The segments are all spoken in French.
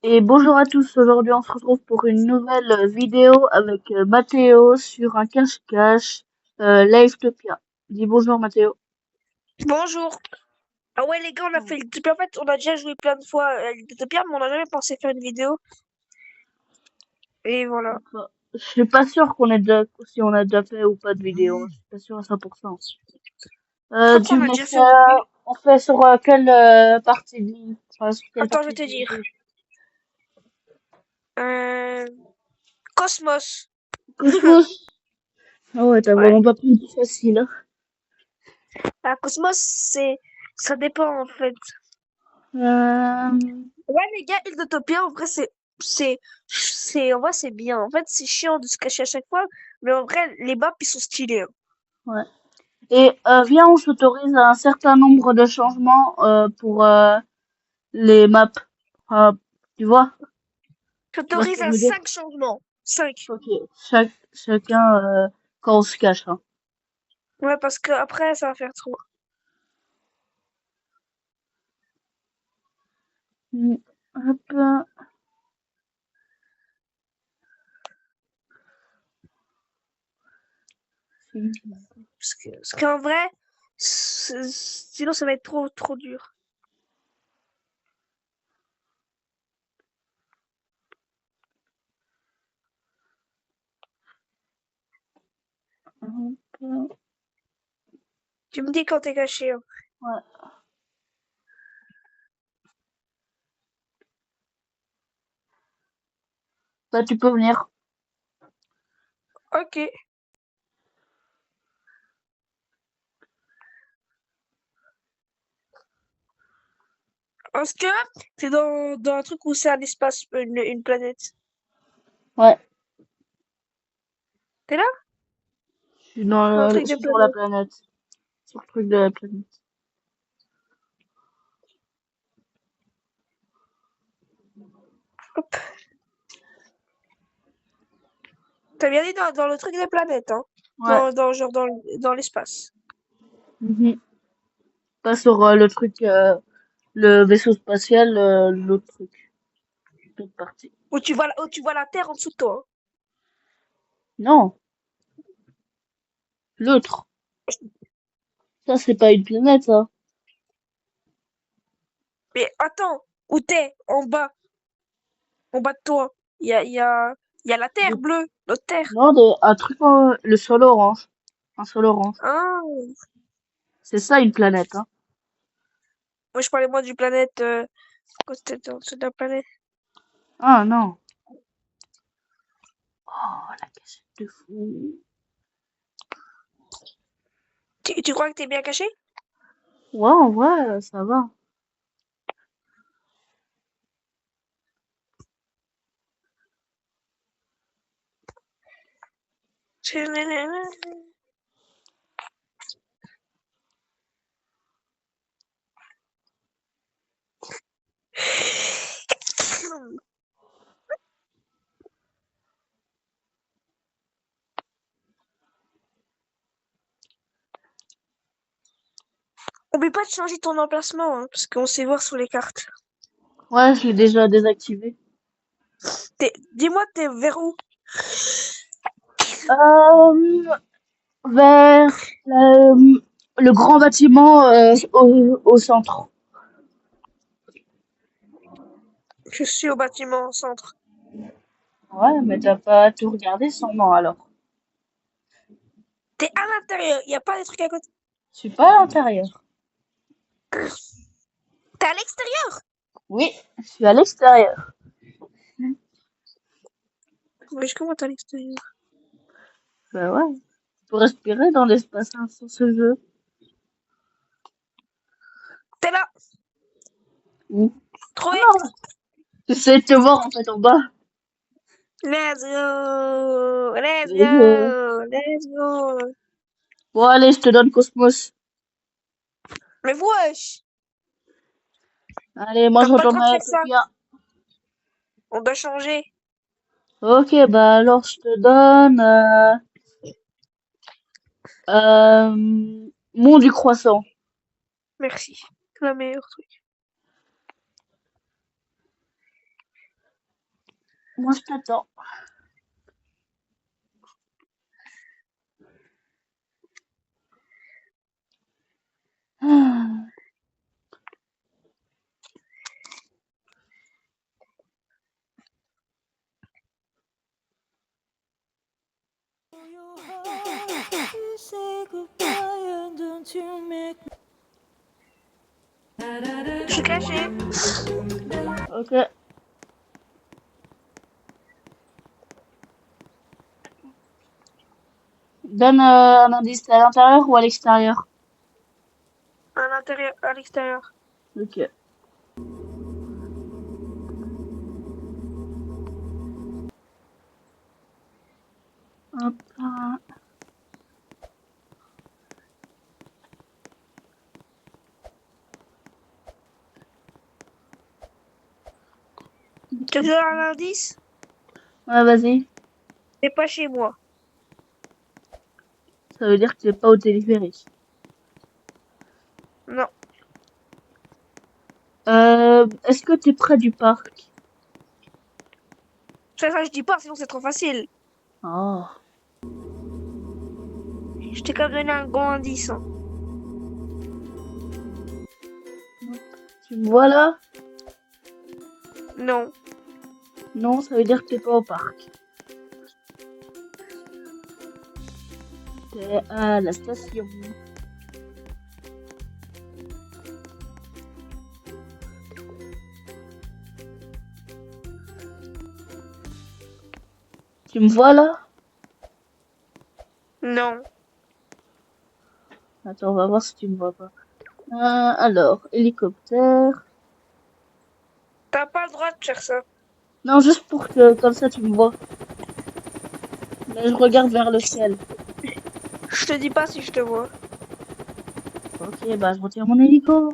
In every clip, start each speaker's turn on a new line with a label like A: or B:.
A: Et bonjour à tous, aujourd'hui on se retrouve pour une nouvelle vidéo avec Mathéo sur un cache-cache Livetopia. Dis bonjour Mathéo.
B: Bonjour. Ah ouais les gars, on a fait le... En fait, on a déjà joué plein de fois à l'île de Pierre, mais on n'a jamais pensé faire une vidéo. Et voilà.
A: Enfin, je suis pas sûr qu'on ait déjà, si on a déjà fait ou pas de vidéo, hein. Je suis pas sûr à 100%.
B: Je crois
A: Tu
B: qu'on a
A: veux
B: déjà fait...
A: faire, on fait sur quelle partie de l'île? Enfin, sur quelle
B: Attends, je vais
A: partie
B: te
A: de l'île?
B: dire. Euh... Cosmos.
A: Cosmos? Ah ouais, t'as
B: Ouais.
A: vraiment pas pris le plus facile, hein.
B: Ah, Cosmos, c'est... Ça dépend, en fait.
A: Euh,
B: Ouais, les gars, île d'Utopia, en vrai, En vrai, c'est bien. En fait, c'est chiant de se cacher à chaque fois, mais en vrai, les maps, ils sont stylés, hein.
A: ouais. Et viens, on s'autorise un certain nombre de changements pour les maps. Enfin, tu vois? Tu vois ce que
B: J'autorise
A: je
B: à
A: veux dire?
B: 5 changements. 5.
A: Ok. Chacun quand on se cache, hein.
B: Ouais, parce que après, ça va faire trop.
A: Mm, hop.
B: Parce qu'en vrai, sinon ça va être trop dur.
A: Hop.
B: Tu me dis quand t'es caché, hein.
A: Ouais. Bah, tu peux venir.
B: Ok. Est-ce que t'es dans un truc où c'est un espace, une planète?
A: Ouais.
B: T'es là?
A: Je suis dans
B: Dans un truc
A: je
B: de
A: suis sur la
B: planète.
A: planète. Sur le truc de la planète.
B: Hop. T'as bien dit dans le truc des planètes, hein.
A: Ouais.
B: Genre dans l'espace.
A: Mhm. Pas sur le truc, le vaisseau spatial, l'autre truc, l'autre partie.
B: Où tu vois la Terre en dessous de toi,
A: Non, l'autre.
B: hein.
A: Ça, c'est pas une planète, ça.
B: Mais attends, où t'es? En bas de toi. Il y a la Terre bleue, notre Terre.
A: Non, un truc, le sol orange. Un sol orange.
B: Ah.
A: C'est ça une planète, hein.
B: Moi, je parlais moi du planète. Quand t'étais en dessous de la planète.
A: Ah non. Oh, la cachette de fou.
B: Tu crois que t'es bien caché?
A: Ouais, en vrai, ça va.
B: Oublie pas de changer ton emplacement, hein, parce qu'on sait voir sur les cartes.
A: Ouais, je l'ai déjà désactivé.
B: Dis-moi, t'es vers où?
A: Euh, vers le grand bâtiment au centre.
B: Je suis au bâtiment au centre.
A: Ouais, mais t'as pas tout regardé sûrement alors.
B: T'es à l'intérieur, y a pas des trucs à côté.
A: Je suis pas à l'intérieur.
B: T'es à l'extérieur?
A: Oui, je suis à l'extérieur.
B: Mais comment t'es à l'extérieur?
A: Bah ouais. Tu peux respirer dans l'espace hein, sur ce jeu.
B: T'es là!
A: Où?
B: Trouvé!
A: Ah, j'essaie de te voir en fait en bas.
B: Let's go! Let's
A: Les jeux.
B: go! Let's go!
A: Bon allez, je te donne Cosmos.
B: Mais wesh!
A: Allez, moi
B: T'as
A: je
B: pas le droit
A: retourne
B: de
A: à
B: faire ça.
A: Utopia.
B: On doit changer.
A: Ok, bah alors je te donne Mont du Croissant.
B: Merci. C'est la meilleure truc.
A: Moi, je t'attends. Ah.
B: Je suis caché.
A: Ok. Donne un indice à l'intérieur ou à l'extérieur.
B: À l'intérieur, à l'extérieur.
A: Ok. Hop.
B: Tu veux un indice?
A: Ouais, vas-y.
B: C'est pas chez moi.
A: Ça veut dire que t'es pas au téléphérique.
B: Non.
A: Est-ce que t'es près du parc?
B: Ça, je dis pas, sinon c'est trop facile.
A: Oh.
B: Je t'ai quand même donné un grand indice. Hein.
A: Tu me vois là?
B: Non.
A: Non, ça veut dire que t'es pas au parc. T'es à la station. Tu me vois là?
B: Non.
A: Attends, on va voir si tu me vois pas. Alors, hélicoptère.
B: T'as pas le droit de faire ça.
A: Non, juste pour que comme ça tu me vois. Mais je regarde vers le ciel.
B: Je te dis pas si je te vois.
A: Ok, bah je retire mon hélico.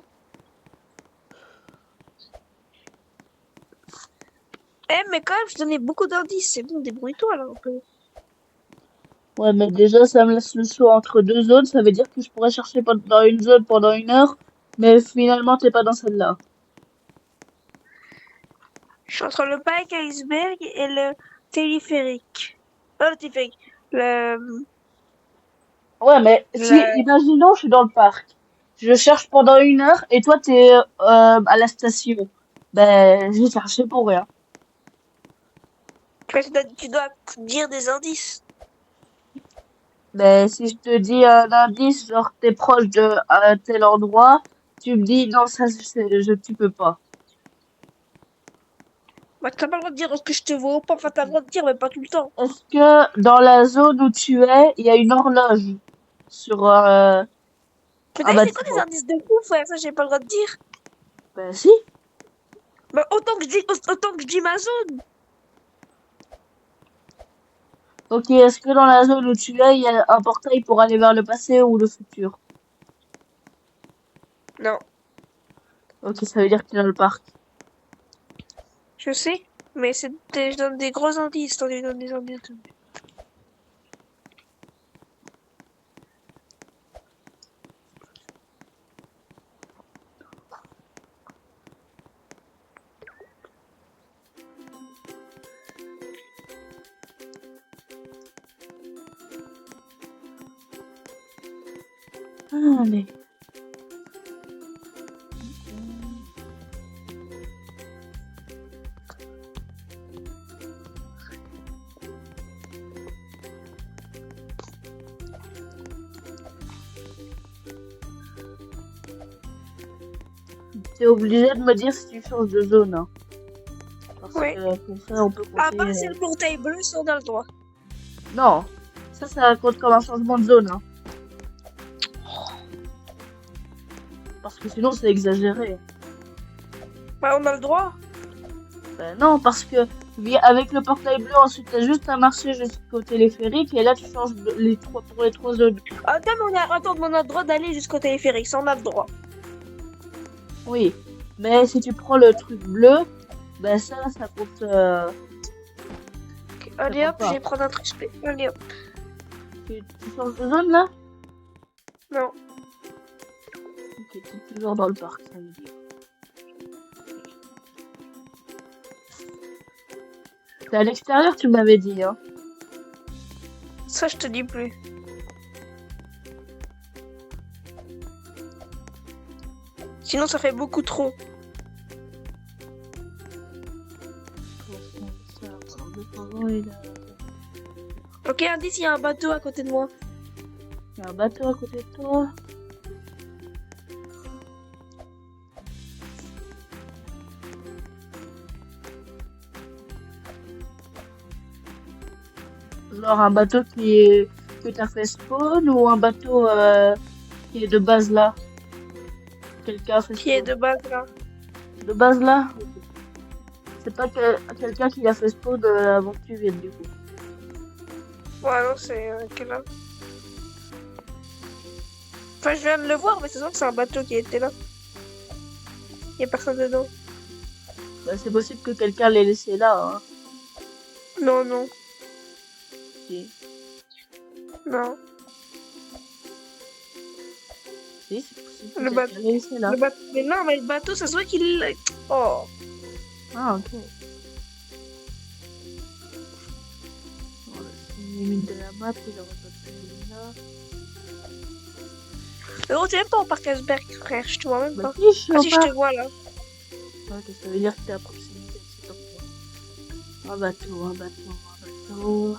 B: Eh, mais quand même, je te donnais beaucoup d'indices. C'est bon, débrouille-toi là un peu.
A: Ouais, mais déjà ça me laisse le choix entre deux zones. Ça veut dire que je pourrais chercher dans une zone pendant 1 heure. Mais finalement t'es pas dans celle-là.
B: Je suis entre le parc iceberg et le téléphérique. Le téléphérique. Le...
A: Ouais, mais si,
B: la...
A: imaginons, je suis dans le parc. Je cherche pendant 1 heure et toi, t'es à la station. Ben, j'ai cherché pour rien.
B: Tu dois dire des indices.
A: Ben, si je te dis un indice, genre t'es proche de tel endroit, tu me dis non, ça, tu peux pas.
B: Bah, t'as pas le droit de dire ce que je te vois ou pas. Enfin, t'as le droit de dire, mais pas tout le temps.
A: Est-ce que dans la zone où tu es, il y a une horloge sur
B: Mais
A: un
B: c'est quoi des
A: bâtiment?
B: indices de fou, frère? Ça, j'ai pas le droit de dire.
A: Ben, si.
B: Bah, autant que je dis ma zone.
A: Ok, est-ce que dans la zone où tu es, il y a un portail pour aller vers le passé ou le futur?
B: Non,
A: Ok, ça veut dire que tu es dans le parc.
B: je sais. Mais je donne des gros indices. Attends, je donne des indices.
A: Allez. T'es obligé de me dire si tu changes de zone, hein. Parce
B: Oui.
A: que pour ça, on peut
B: À
A: compter.
B: part c'est le portail bleu, ça, on a le droit.
A: Non, ça compte comme un changement de zone, hein. Parce que sinon, c'est exagéré.
B: Bah, on a le droit.
A: Ben non, parce que avec le portail bleu, ensuite, t'as juste à marcher jusqu'au téléphérique et là, tu changes pour les trois zones.
B: Attends, mais on a le droit d'aller jusqu'au téléphérique. Ça, on a le droit.
A: Oui, mais si tu prends le truc bleu, ben ça compte.
B: Ok,
A: Ça
B: allez
A: compte
B: hop, je
A: pas.
B: vais prendre un truc Allez hop.
A: Tu changes de zone là?
B: Non.
A: Ok, t'es toujours dans le parc, ça veut dire. C'est à l'extérieur, tu m'avais dit, hein.
B: Ça, je te dis plus. Sinon, ça fait beaucoup trop. Ok, indice, il y a un bateau à côté de moi.
A: Il y a un bateau à côté de toi. Genre un bateau que t'as fait spawn ou un bateau qui est de base là. Quelqu'un a fait
B: Qui est
A: spawn.
B: de base là.
A: De base là? Ok. C'est pas quelqu'un qui a fait spawn avant que tu viennes du coup.
B: Ouais, non, c'est quel là. Enfin, je viens de le voir, mais c'est sûr que c'est un bateau qui était là. Il y a personne dedans.
A: Bah, c'est possible que quelqu'un l'ait laissé là, hein.
B: Non, non,
A: Si.
B: non.
A: Si, c'est possible que
B: Le
A: quelqu'un
B: bateau.
A: l'ait laissé là.
B: Mais non, mais le bateau, ça se voit qu'il. Oh.
A: Ah, ok. Voilà, c'est une limite de la map, il aurait pas pu là.
B: Mais gros, t'es même pas au parc Asberg, frère, je te vois même
A: Bah,
B: pas.
A: si, je suis
B: Ah
A: au
B: si, je
A: parc.
B: te vois là.
A: Ok, ça veut dire que t'es à proximité, c'est top. Un bateau, un bateau, un bateau.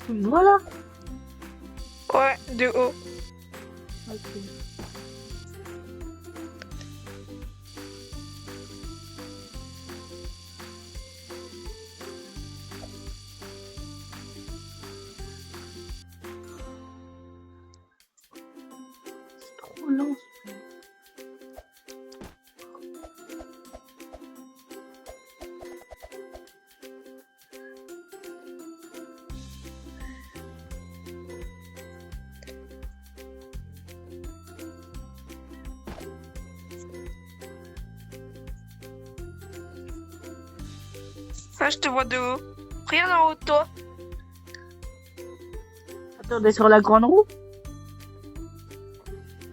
A: Voilà.
B: Ouais, de haut.
A: Ok. C'est trop lent.
B: Ah, je te vois de haut. Regarde en haut de toi.
A: Attends, on est sur la grande roue?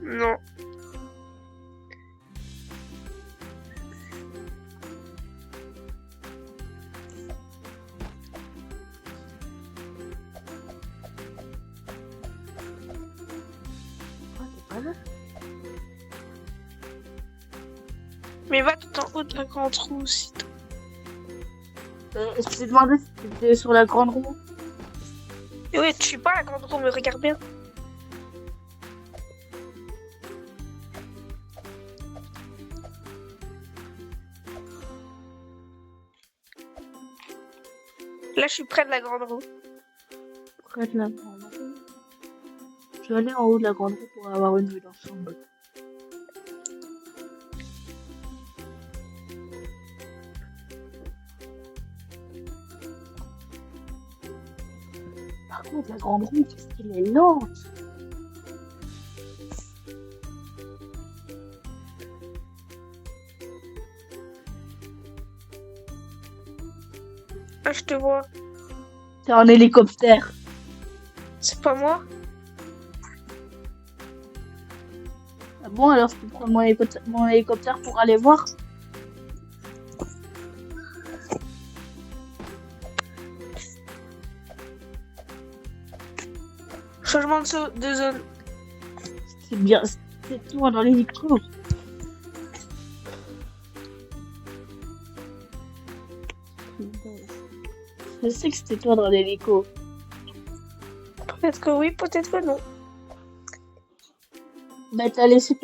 B: Non.
A: Ah, t'es pas là?
B: Mais va tout en haut de la grande roue aussi.
A: Je t'ai demandé si t'étais sur la grande roue.
B: Et oui, tu suis pas la grande roue, mais regarde bien. Là, je suis près de la grande roue.
A: Près de la grande roue. Je vais aller en haut de la grande roue pour avoir une vue d'ensemble. Par contre, la grande roue, qu'est-ce qu'elle est lente!
B: Ah, je te vois.
A: C'est un hélicoptère.
B: C'est pas moi?
A: Ah bon, alors je peux prendre mon hélicoptère pour aller voir?
B: Changement de zone.
A: C'est bien, c'est toi dans l'hélico. Je sais que c'était toi dans l'hélico.
B: Peut-être que oui, peut-être que non.
A: Mais t'as laissé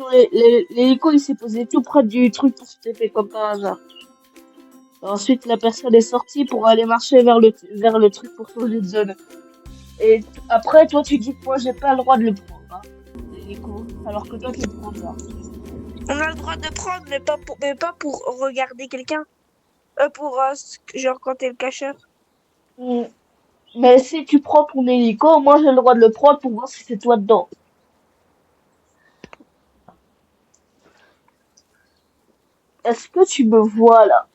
A: l'hélico, il s'est posé tout près du truc pour se taper comme par hasard. Ensuite, la personne est sortie pour aller marcher vers le truc pour changer de zone. Et après, toi, tu dis que moi, j'ai pas le droit de le prendre, hein, l'hélico. Alors que toi, tu le prends pas.
B: On a le droit de prendre, mais pas pour regarder quelqu'un. Pour, genre, quand t'es le cacheur.
A: Mm. Mais si tu prends ton hélico, moi, j'ai le droit de le prendre pour voir si c'est toi dedans. Est-ce que tu me vois là?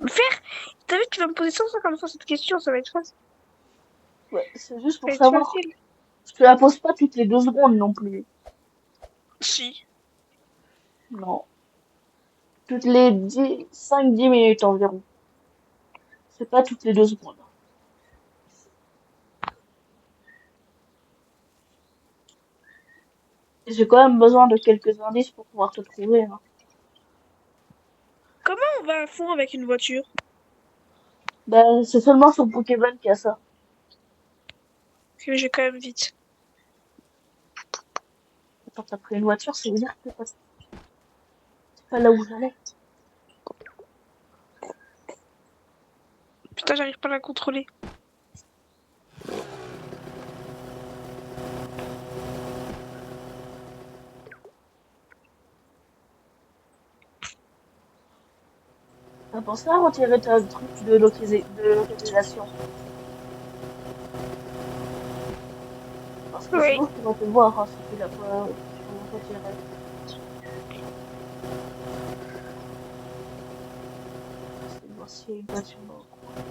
B: Faire? T'as vu, tu vas me poser 150 fois cette question, ça va être facile.
A: Ouais, c'est juste
B: Ça
A: pour
B: va être
A: savoir.
B: facile.
A: Je te la pose pas toutes les 2 secondes non plus.
B: Si.
A: Non. Toutes les 5-10 minutes environ. C'est pas toutes les 2 secondes. Et j'ai quand même besoin de quelques indices pour pouvoir te trouver, hein.
B: Comment on va à fond avec une voiture?
A: Ben, c'est seulement sur Pokémon qu'il y a ça.
B: Ok, mais j'ai quand même vite.
A: Quand t'as pris une voiture, ça veut dire que c'est pas là où j'allais.
B: Putain, j'arrive pas à la contrôler.
A: T'as pensé à retirer ta truc de localisation? Parce que
B: Oui.
A: sinon, je pourrais te voir, hein, si tu l'as pas retiré. J'essaie de voir s'il y a une voiture dans le coin.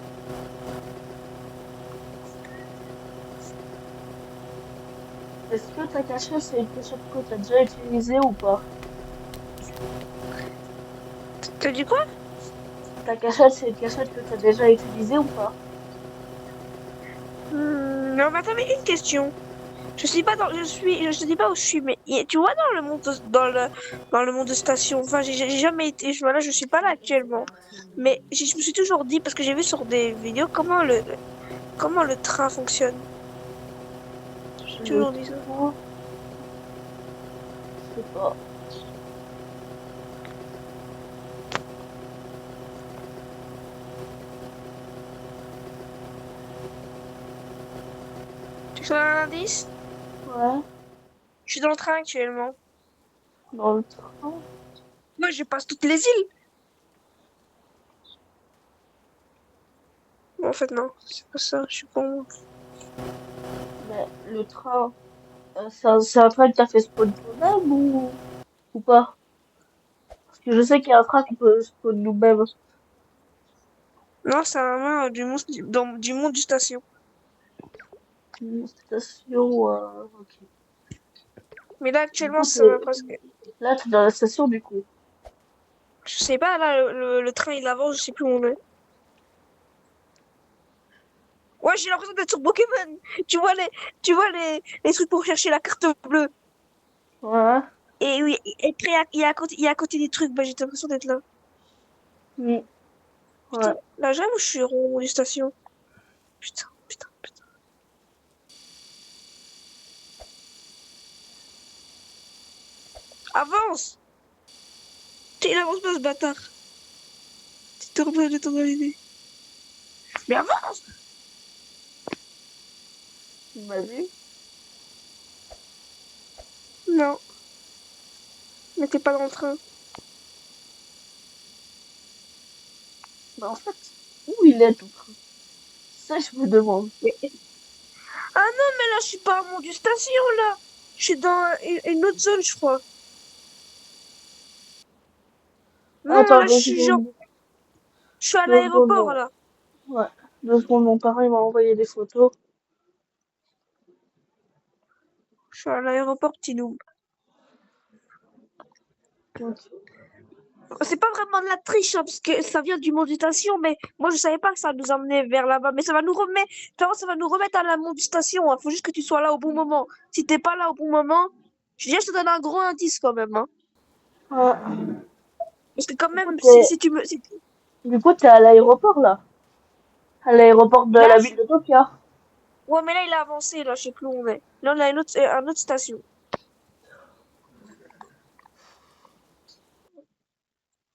A: Est-ce que ta cachette, c'est une cachette que t'as déjà utilisée ou pas?
B: T'as dit quoi?
A: Ta cachette, c'est une cachette que t'as déjà utilisée ou pas?
B: Non, mais attends, mais une question. Je sais pas je sais pas où je suis, mais tu vois dans le monde dans le monde de station. Enfin, j'ai jamais été. Voilà, je suis pas là actuellement. Mais je me suis toujours dit parce que j'ai vu sur des vidéos comment le train fonctionne. J'ai
A: Le
B: toujours dit ça.
A: train, je sais pas.
B: Tu veux un indice?
A: Ouais,
B: Je suis dans le train actuellement.
A: dans le train.
B: Moi, je passe toutes les îles. Bon, en fait, non, c'est pas ça. Je suis con.
A: Mais le train, c'est un train que t'as fait spawn toi-même ou pas? Parce que je sais qu'il y a un train qui peut spawn nous-mêmes.
B: Non, c'est un main du monde du station.
A: Une station, ok.
B: Mais là,
A: Du
B: actuellement,
A: coup,
B: ça va presque.
A: là, t'es dans la station, du coup.
B: Je sais pas, là, le train il avance, je sais plus où on est. Ouais, j'ai l'impression d'être sur Pokémon. Tu vois les trucs pour chercher la carte bleue.
A: Ouais.
B: Et oui, et après, il y a à côté des trucs, bah, j'ai l'impression d'être là.
A: Mm.
B: Putain,
A: Ouais.
B: là, j'avoue, je suis au rond des stations. Putain, putain, putain. Avance! Il avance pas, ce bâtard. Tu te remets de ton idée. Mais avance!
A: Tu m'as vu?
B: Non, mais t'es pas dans le train.
A: Bah, en fait, où il est, ton train? Ça, je me demande.
B: Ah non, mais là, je suis pas à mon du station, là. Je suis dans une autre zone, je crois. Non,
A: Attends,
B: là, je
A: deux
B: suis genre.
A: secondes.
B: Je suis à
A: 2 secondes,
B: l'aéroport, là.
A: ouais. 2 secondes, mon parrain, il m'a envoyé des photos.
B: Je suis à l'aéroport, petit noob.
A: Ok.
B: C'est pas vraiment de la triche, hein, parce que ça vient du monde du station, mais moi, je savais pas que ça nous emmenait vers là-bas. Mais ça va nous remettre, ça va nous remettre à la monde du station, hein. Faut juste que tu sois là au bon moment. Si t'es pas là au bon moment, je te donne un gros indice quand même, hein.
A: Ouais.
B: Parce que quand
A: Du coup,
B: même,
A: t'es, du coup, t'es à l'aéroport, là. À l'aéroport de
B: là,
A: la ville de Tokyo.
B: ouais, mais là, il a avancé, là, je sais plus où on est. Là, on a une autre station.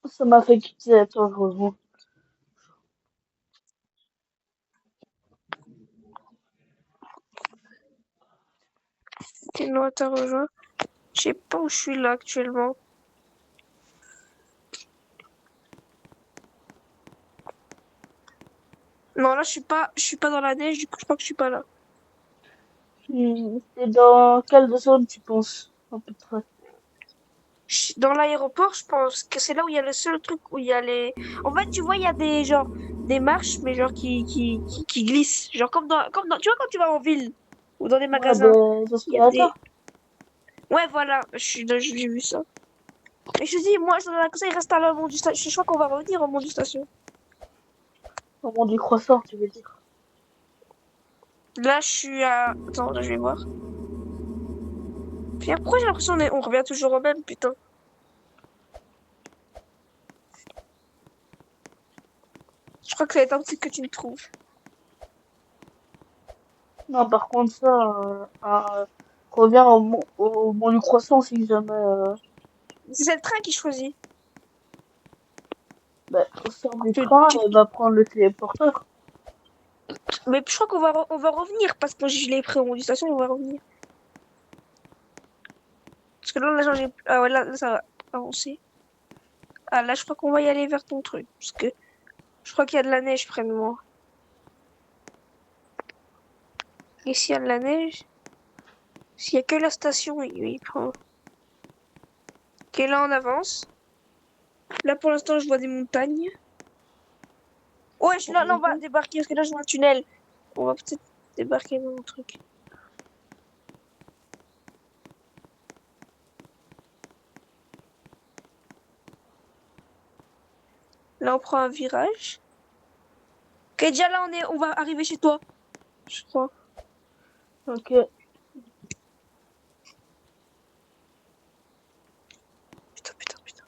A: Ça m'a fait quitter. Attends, je reviens.
B: Quelle noix t'as rejoint? Je sais pas où je suis là actuellement. Non, là, je suis pas dans la neige, du coup, je crois que je suis pas là.
A: T'es dans quelle zone, tu penses? À peu près.
B: Dans l'aéroport, je pense que c'est là où il y a le seul truc où il y a les. En fait, tu vois, il y a des genre des marches, mais genre qui glissent, genre comme dans, tu vois quand tu vas en ville ou dans des
A: Ouais,
B: magasins,
A: des
B: il y a des.
A: aspirateurs.
B: Ouais, voilà, j'ai vu ça. Et je te dis, moi, je donne un conseil, reste à la monde du station. Je crois qu'on va revenir au monde du station.
A: Au monde du croissant, tu veux dire.
B: Là, je suis à. Attends, là, je vais voir. Puis pourquoi j'ai l'impression on revient toujours au même, putain. Je crois que ça va être un truc que tu me trouves.
A: Non, par contre, ça, revient au monde du croissant si jamais,
B: C'est le train qui choisit.
A: bah, au sort du
B: Tu-
A: train,
B: tu-
A: elle va prendre le téléporteur.
B: Mais je crois on va revenir parce que je l'ai pris au monde du station, on va revenir. Parce que là, j'ai. Ah ouais, là, ça va avancer. Ah là, je crois qu'on va y aller vers ton truc. Parce que je crois qu'il y a de la neige près de moi. Et s'il y a de la neige, s'il y a que la station, il prend. Ok, là, on avance. Là, pour l'instant, je vois des montagnes. Ouais, là, on va débarquer parce que là, je vois un tunnel. On va peut-être débarquer dans mon truc. Là, on prend un virage. Ok, déjà là, on va arriver chez toi. Je crois.
A: Ok.
B: Putain, putain, putain.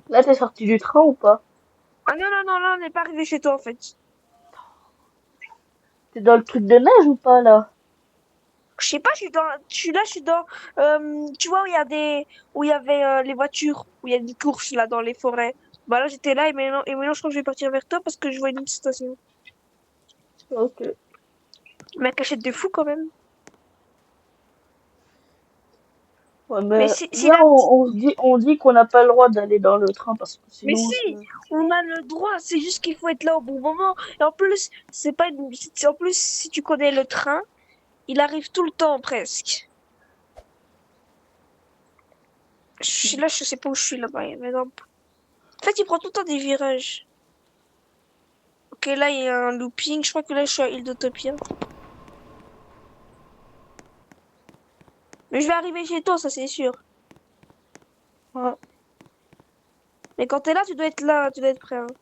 A: Là, t'es sorti du train ou pas?
B: Ah non, non, non, là, on n'est pas arrivé chez toi, en fait.
A: T'es dans le truc de neige ou pas, là?
B: Je sais pas, je suis dans, tu vois, où il y a où il y avait les voitures, où il y a des courses, là, dans les forêts. Bah là, j'étais là, et maintenant, je crois que je vais partir vers toi parce que je vois une station.
A: Ok.
B: Mais cachette de fou, quand même.
A: Ouais,
B: Mais
A: mais
B: si
A: là,
B: là,
A: on dit qu'on n'a pas le droit d'aller dans le train parce que
B: mais
A: sinon,
B: si, on a le droit, c'est juste qu'il faut être là au bon moment. Et en plus, c'est pas en plus, si tu connais le train, il arrive tout le temps, presque. Là, je sais pas où je suis, là-bas, mais non. En fait, il prend tout le temps des virages. Ok, là, il y a un looping. Je crois que là, je suis à Île d'Utopia. Mais je vais arriver chez toi, ça c'est sûr.
A: ouais.
B: Mais quand t'es là, tu dois être là, tu dois être prêt, hein.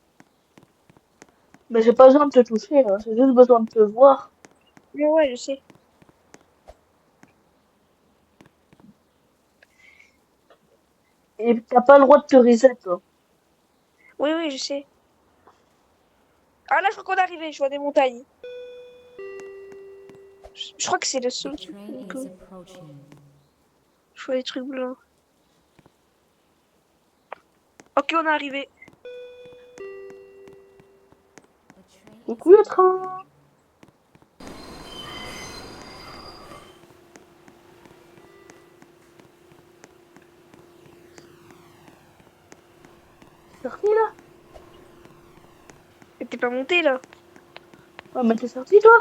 A: Mais j'ai pas besoin de te toucher, hein. J'ai juste besoin de te voir.
B: Mais ouais, je sais.
A: Et t'as pas le droit de te reset, toi.
B: Oui, oui, je sais. Ah là, je crois qu'on est arrivé, je vois des montagnes. Je crois que c'est le
C: The
B: seul truc.
C: train
B: Donc,
C: is approaching.
B: je vois des trucs blancs. Ok, on est arrivé.
C: The train is
A: Coucou le
C: arriving.
A: train. T'es sorti, là?
B: Et t'es pas monté là?
A: Ouais, mais t'es sorti, toi?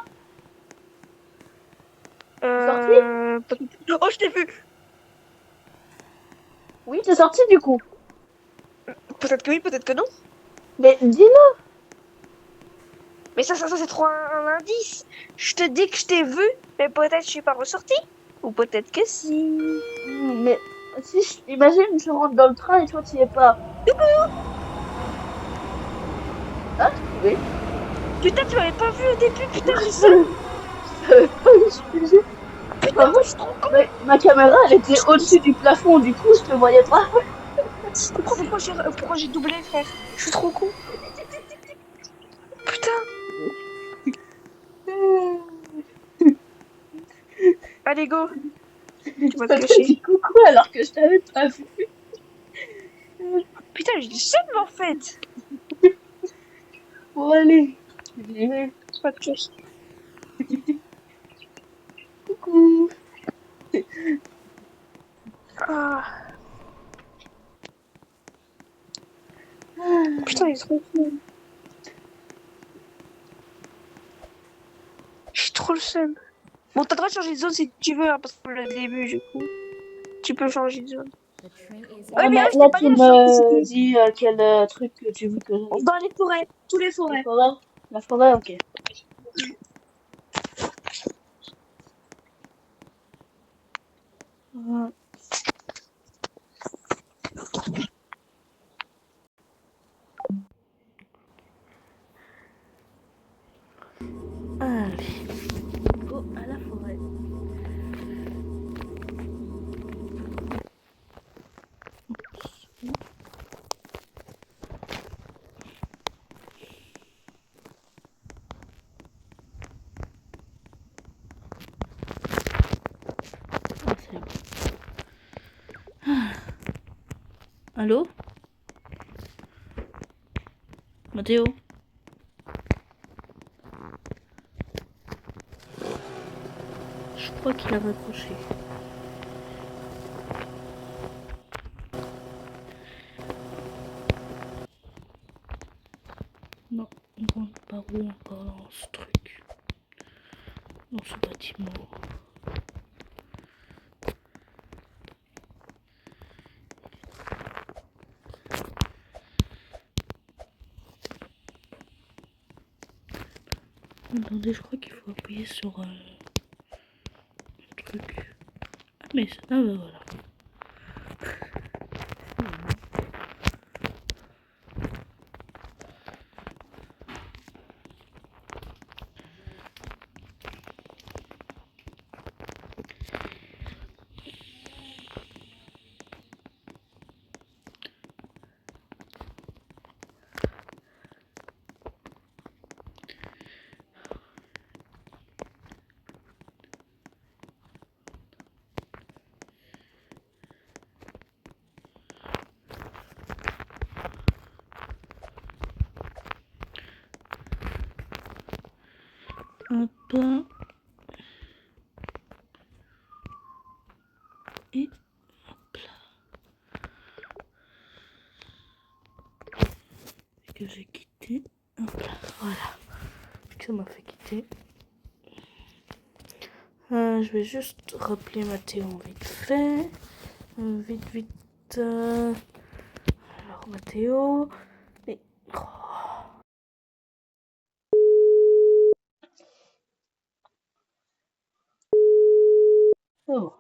A: T'es sorti?
B: pas- Oh, je t'ai vu!
A: Oui, t'es sorti, du coup.
B: Peut-être que oui, peut-être que non.
A: Mais dis-le.
B: Mais ça c'est trop un indice. Je te dis que je t'ai vu, mais peut-être je suis pas ressorti. Ou peut-être que si.
A: Mais si, imagine, je rentre dans le train et toi, t'y es pas. Ah, oui.
B: Putain, tu m'avais pas vu au début, putain,
A: Je
B: j'ai ça.
A: savais je savais pas, je te jure.
B: Putain,
A: Par
B: moi je
A: contre,
B: suis trop con.
A: ma caméra, elle était au-dessus du plafond, du coup, je te voyais pas.
B: Je comprends pourquoi j'ai doublé, frère. Je suis trop con. Putain. Allez, go. Tu vas te
A: Toi, t'as
B: cacher.
A: dit coucou alors que je t'avais pas vu.
B: Putain, j'ai du seum en fait.
A: Bon, allez. J'y vais.
B: Tu vas te cacher.
A: Coucou.
B: Ah. Putain, il est trop cool. J'ai trop le seum. Bon, t'as le droit de changer de zone si tu veux, hein, parce que le début, du coup. Tu peux changer de zone.
C: The train is
B: Ouais,
A: Ouais,
B: mais
A: mais
B: là, je
A: là,
B: t'ai pas
A: tu
B: dit la zone que
A: me
B: c'était.
A: dis quel truc que tu veux que j'aille.
B: Dans les forêts, tous les
A: Les
B: forêts.
A: forêts? La forêt, ok. Euh,
C: Allez, go à la forêt. Ah, c'est bon. Allô? Mathéo? Je crois qu'il a raccroché. Non, on rentre par où encore dans ce truc? Dans ce bâtiment. Attendez, je crois qu'il faut appuyer sur un truc. Ah mais ça, ah bah voilà. Hop. Et hop là. Et que j'ai quitté. Hop là, voilà. Ça m'a fait quitter. Je vais juste rappeler Mathéo vite fait. Vite. Alors Mathéo. Et... oh.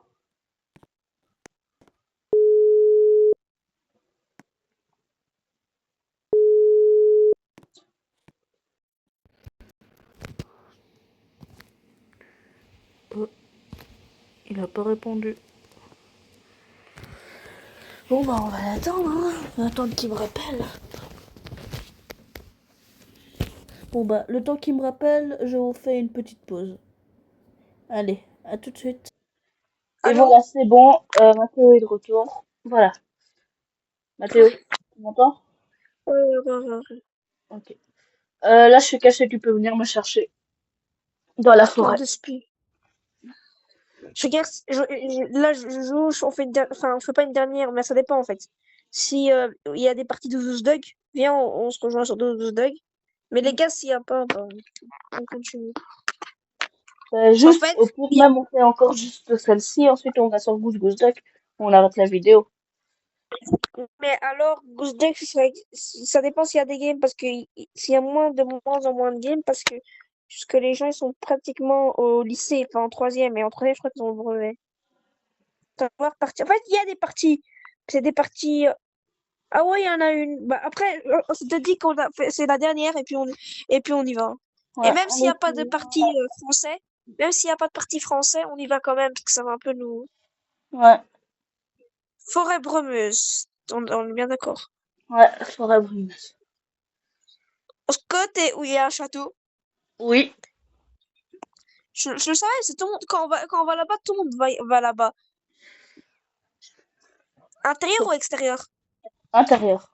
A: oh.
C: Il a pas répondu. Bon bah on va l'attendre, hein. On va attendre qu'il me rappelle. Bon bah le temps qu'il me rappelle, je vous fais une petite pause. Allez, à tout de suite.
A: Et
B: Allô?
A: voilà, c'est bon. Mathéo est de retour. Voilà. Mathéo, tu m'entends?
B: Ouais.
A: Ok. Là, je suis cachée, tu peux venir me chercher dans la
B: Tour
A: forêt.
B: de spi. Je regarde, là, je joue, on fait enfin, on fait pas une dernière, mais ça dépend, en fait. Si, il y a des parties de 12 Dog, viens, on se rejoint sur 12 Dog. Mais les gars, s'il y a pas, bah, on continue. En
A: Juste,
B: fait,
A: au pire,
B: il y a
A: même, on fait encore juste celle-ci. Ensuite, on va sur Goose Goose Duck. On arrête la vidéo.
B: Mais alors, Goose Duck, ça dépend s'il y a des games, parce que s'il y a moins en moins de games, parce que les gens, ils sont pratiquement au lycée, enfin en troisième, et en troisième, je crois qu'ils ont le brevet. T'as le droit de partir. En fait, il y a des parties. C'est des parties. Ah ouais, il y en a une. Bah, après, on s'était dit qu'on a fait, c'est la dernière, et puis on y va. Et
A: Ouais,
B: même s'il n'y
A: allez,
B: a pas de partie français, même s'il n'y a pas de partie français, on y va quand même, parce que ça va un peu nous.
A: ouais,
B: Forêt brumeuse. On est bien d'accord.
A: ouais, forêt brumeuse.
B: Au côté où il y a un château.
A: Oui,
B: Je le savais, c'est tout le monde, quand on va là-bas, tout le monde va là-bas. Intérieur ou extérieur?
A: intérieur.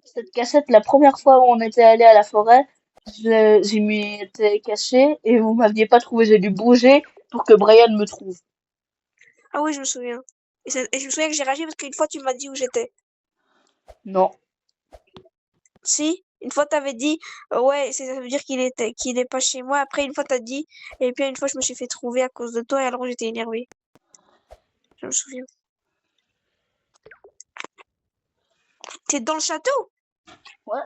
A: Cette cachette, la première fois où on était allé à la forêt, j'y m'y étais caché et vous m'aviez pas trouvé. J'ai dû bouger pour que Brian me trouve.
B: Ah oui, je me souviens. Et je me souviens que j'ai réagi parce qu'une fois tu m'as dit où j'étais.
A: Non.
B: Si, une fois t'avais dit, ouais, ça veut dire qu'il est pas chez moi. Après, une fois t'as dit, et puis une fois je me suis fait trouver à cause de toi, et alors j'étais énervée. Je me souviens. T'es dans le château?
A: Ouais.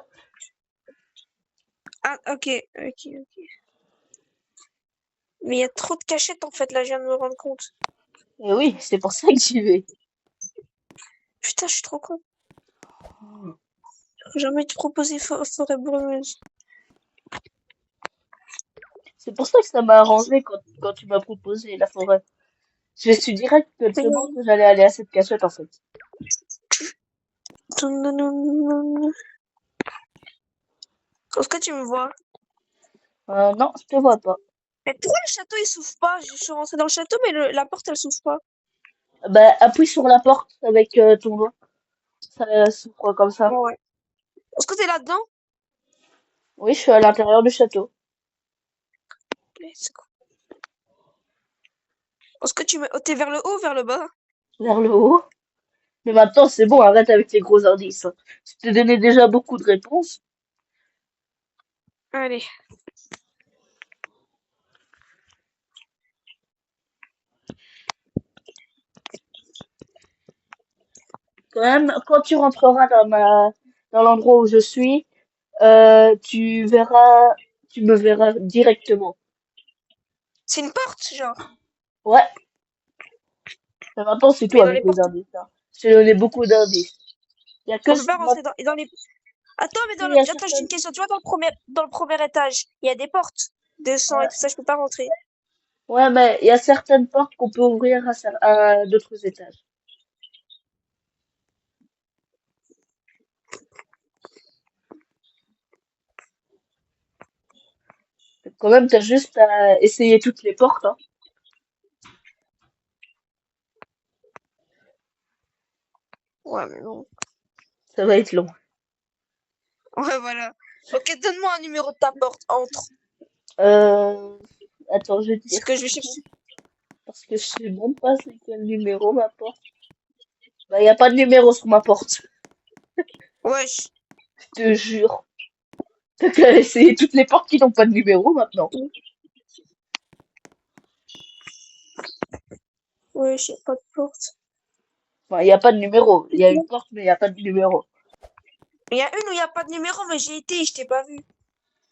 B: Ah, ok, ok, ok. Mais il y a trop de cachettes en fait, là, je viens de me rendre compte.
A: Et oui, c'est pour ça que j'y vais.
B: Putain, je suis trop con. J'aurais jamais te proposer forêt brumeuse.
A: C'est pour ça que ça m'a arrangé quand tu m'as proposé la forêt. Je suis directement que j'allais aller à cette cachette en fait.
B: Est-ce que tu me vois?
A: Non, je te vois pas.
B: Mais pourquoi le château il s'ouvre pas? Je suis rentrée dans le château, mais la porte elle s'ouvre pas.
A: Bah, appuie sur la porte avec ton doigt. Ça s'ouvre comme ça.
B: Ouais. Est-ce que t'es là-dedans?
A: Oui, je suis à l'intérieur du château.
B: Let's go. Est-ce que tu me... oh, t'es vers le haut ou vers le bas?
A: Vers le haut. Mais maintenant, c'est bon, arrête avec les gros indices, hein. Je t'ai donné déjà beaucoup de réponses.
B: Allez.
A: Quand même, quand tu rentreras dans l'endroit où je suis, tu me verras directement.
B: C'est une porte, genre.
A: Ouais. Mais maintenant, c'est tout
B: Mais dans les
A: avec les
B: portes,
A: indices, hein. Je t'ai donné beaucoup d'indices. Il y a que,
B: on peut pas rentrer dans les... Attends, mais
A: il y a
B: Attends, j'ai une
A: certaines,
B: question. Tu vois, dans le premier étage, il y a des portes de sang et
A: ouais.
B: tout ça, je peux pas rentrer.
A: Ouais, mais il y a certaines portes qu'on peut ouvrir à d'autres étages. Quand même, t'as juste à essayer toutes les portes, hein.
B: Ouais, mais bon.
A: Ça va être long.
B: Ouais, voilà. Ok, donne-moi un numéro de ta porte. Entre.
A: Euh, attends, je vais te
B: Ce
A: dire
B: que
A: ça
B: je vais chercher.
A: parce que je sais même pas c'est quel numéro ma porte. Bah, y a pas de numéro sur ma porte.
B: Wesh.
A: Je te jure. T'as qu'à essayer toutes les portes qui n'ont pas de numéro maintenant.
B: Wesh, y a pas de porte.
A: Enfin, y a pas de numéro. Il y a une porte, mais y a pas de numéro.
B: Il y a une où il y a pas de numéro, mais j'ai été et je t'ai pas vu.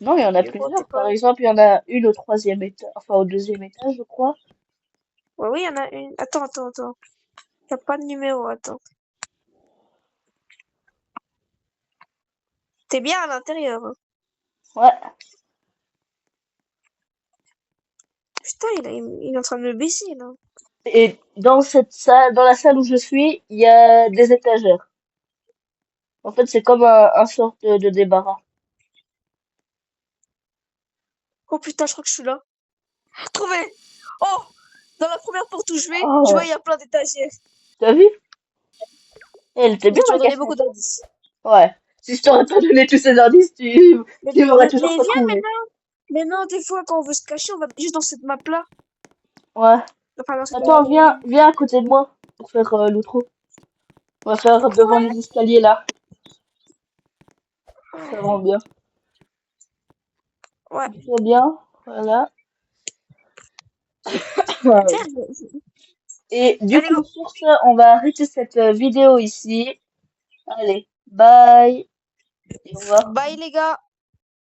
A: Non, il y en a
B: Du coup, t'es
A: plusieurs. Par
B: pas...
A: exemple, il y en a une au troisième étage, enfin au deuxième étage, je crois.
B: Ouais, oui, il y en a une. Attends, attends, attends. Y a pas de numéro, attends. T'es bien à l'intérieur, hein.
A: Ouais.
B: Putain, il est en train de me baisser, là.
A: Et dans cette salle, dans la salle où je suis, il y a des étagères. En fait, c'est comme un sorte de débarras.
B: Oh putain, je crois que je suis là. Trouvé! Oh! Dans la première porte où je vais, tu vois,
A: Oh,
B: il y a plein d'étagères.
A: t'as vu? Elle était bien
B: Tu
A: la
B: m'as donné beaucoup
A: cachette.
B: d'indices.
A: Ouais. Si je t'aurais pas donné tous ces indices, tu m'aurais toujours
B: Mais
A: pas
B: viens
A: trouvé.
B: maintenant! Mais non, des fois, quand on veut se cacher, on va juste dans cette map-là.
A: Ouais.
B: Enfin, dans cette map.
A: Attends, viens à côté de moi pour faire l'outro. On va faire devant les escaliers là. Ça rend bien.
B: Ouais.
A: Très bien. Voilà. Ouais.
B: Tiens,
A: Et du
B: allez,
A: coup,
B: go!
A: sur ce, on va arrêter cette vidéo ici. Allez, bye et au revoir.
B: Bye, les gars!